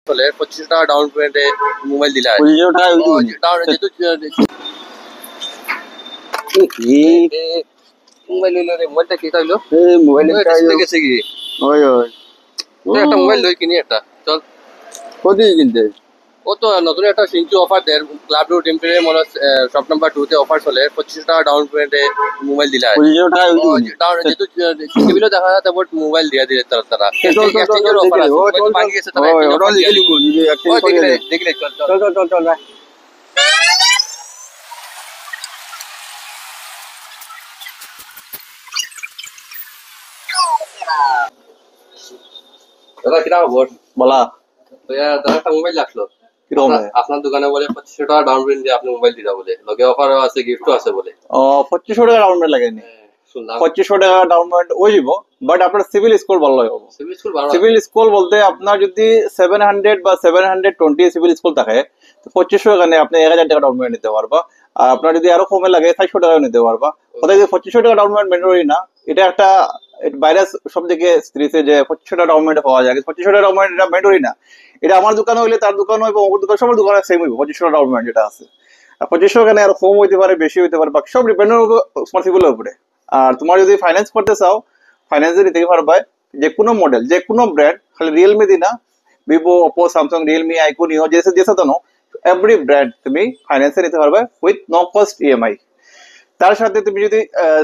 চলে 25 টাকা ডাউন পেমেন্টে মোবাইল দিলা 25 টাকা ডাউন যেহেতু মোবাইল লইলো রে মোবাইলটা কি তাইলো এই মোবাইলটা গেছে কি ওই ওই একটা মোবাইল লই কিনি একটা চল কত কিনতে ও তো নতুন একটা সিনচু অফার দেয় ক্লাব রুট টেম্পারে মনে শপ নাম্বার 2 তে অফার চলে 25 টাকা ডাউন পেমেন্টে মোবাইল দিলা 25 টাকা ডাউন যেহেতু টিভিলো দেখা যাচ্ছে বাট মোবাইল দিয়া দিলে তারা এক্সচেঞ্জের অফার আছে মোবাইল বাকি আছে তারা ওটা লিখে লিখো নিজে এক্সচেঞ্জ করে দেখলে চল চল চল চল চল ভাই দাদা কিরা খবর বলা তো দাদা একটা মোবাইল লাগলো কিরকম আপনার দোকানে বলে 25 টাকা ডাউন পেমেন্ট দিয়ে আপনি মোবাইল দিলা বলে লগে অফারও আছে গিফটও আছে বলে 25 টাকা ডাউন পেমেন্ট লাগেনি শুনলাম 25 টাকা ডাউন পেমেন্ট হয়ে যাব বাট আপনার সিভিল স্কোর ভালো হবে সিভিল স্কোর বলতে আপনার যদি 700 বা 720 সিভিল স্কোর থাকে তো 25 টাকা আপনি 1000 টাকা ডাউন পেমেন্ট নিতে পারবা আর আপনার যদি আরো কমে লাগে 400 টাকা নিতে পারবা কথা যে 25 টাকা ডাউন পেমেন্ট ম্যান্ডেটরি না এটা একটা ভাইরাস সব থেকে স্ত্রীতে যে 25 টাকা ডাউন পেমেন্ট পাওয়া যায় 25 টাকা ডাউন পেমেন্ট এটা ম্যান্ডেটরি না এটা আমার দোকানে হইলে তার দোকান হইব ওর দোকান সবার দোকানে সেম হইব 25 টাকা ডাউন পেমেন্ট যেটা আছে আর 25 টাকা আর কম হইতে পারে বেশি হইতে পারে বাকি সব ডিপেন্ড করবে স্মার্টফোনের উপরে আর তোমার যদি ফাইন্যান্স করতে চাও ফাইন্যান্সে নিতে পারবা যে কোনো মডেল যে কোনো ব্র্যান্ড খালি রিয়েলমি দি না ভিভো ওপো স্যামসাং রিয়েলমি আইকো নিও জেসে জেসে তো এভরি ব্র্যান্ড তুমি ফাইন্যান্সে নিতে পারবে উইথ নো কস্ট ইএমআই তার সাথে তুমি যদি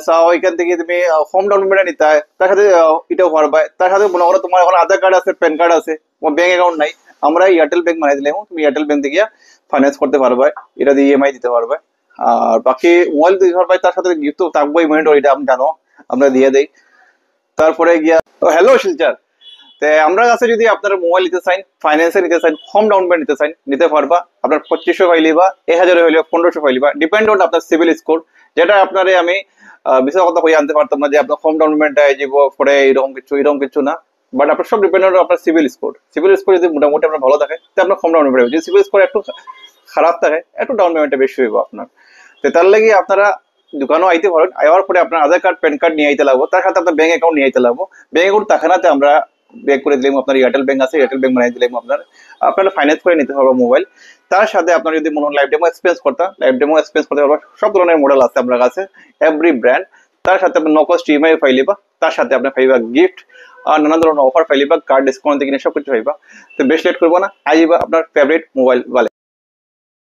চাও এখান থেকে তুমি হোম ডাউন পেমেন্ট নিতে হয় তার সাথে এটাও পারবা তার সাথে মনে করো তোমার এখন আধার কার্ড আছে প্যান কার্ড আছে তোমার ব্যাংক অ্যাকাউন্ট নাই আমরা এয়ারটেল ব্যাংক বানাই দিলাম তুমি এয়ারটেল ব্যাংক থেকে ফাইন্যান্স করতে পারবে এটা দিয়ে ইএমআই দিতে পারবে আর বাকি মোবাইল দিতে পারবে তার সাথে গিফট তো থাকবোই ম্যান্ডেটরি এটা আমি জানো আমরা দিয়ে দেই তারপরে গিয়া হ্যালো শিলচার তে আমরা কাছে যদি আপনার মোবাইল নিতে চান ফাইন্যান্সে নিতে চান হোম ডাউন পেমেন্ট নিতে চান নিতে পারবা আপনার 2500 ফাইলি বা 1000 হইলে 1500 ফাইলি বা ডিপেন্ড অন আপনার সিভিল স্কোর যেটা আপনারে আমি বিষয় কথা কই আনতে পারতাম না যে আপনার হোম ডাউন পেমেন্ট যাব পরে এরকম কিছু না বাট আপনার সব ডিপেন্ড অন আপনার সিভিল স্কোর যদি মোটামুটি আপনার ভালো থাকে তাহলে আপনার হোম ডাউন পেমেন্ট যদি সিভিল স্কোর একটু খারাপ থাকে একটু ডাউন পেমেন্টটা বেশি হইব আপনার তো তার লাগি আপনারা দোকানও আইতে পারেন আইবার পরে আপনার আধার কার্ড প্যান কার্ড নিয়ে আইতে লাগবো তার সাথে আপনার ব্যাংক অ্যাকাউন্ট নিয়ে আইতে লাগবো ব্যাংক অ্যাকাউন্ট তাখানাতে আমরা ব্যাক করে দিলাম আপনার এয়ারটেল ব্যাংক আছে এয়ারটেল ব্যাংক বানিয়ে দিলাম আপনারা ফাইন্যান্স করে নিতে হবে মোবাইল তার সাথে আপনার যদি মনে হয় লাইভ ডেমো এক্সপেরিয়েন্স করতে পারবেন সব ধরনের মডেল আছে আপনার কাছে এভরি ব্র্যান্ড তার সাথে আপনি নো কস্ট ইএমআই ফাইলিবা তার সাথে আপনি পাইবা গিফট আর নানা ধরনের অফার ফাইলিবা কার্ড ডিসকাউন্ট থেকে সব কিছু পাইবা তো বেশ লেট করবো না আইবা আপনার ফেভারিট মোবাইল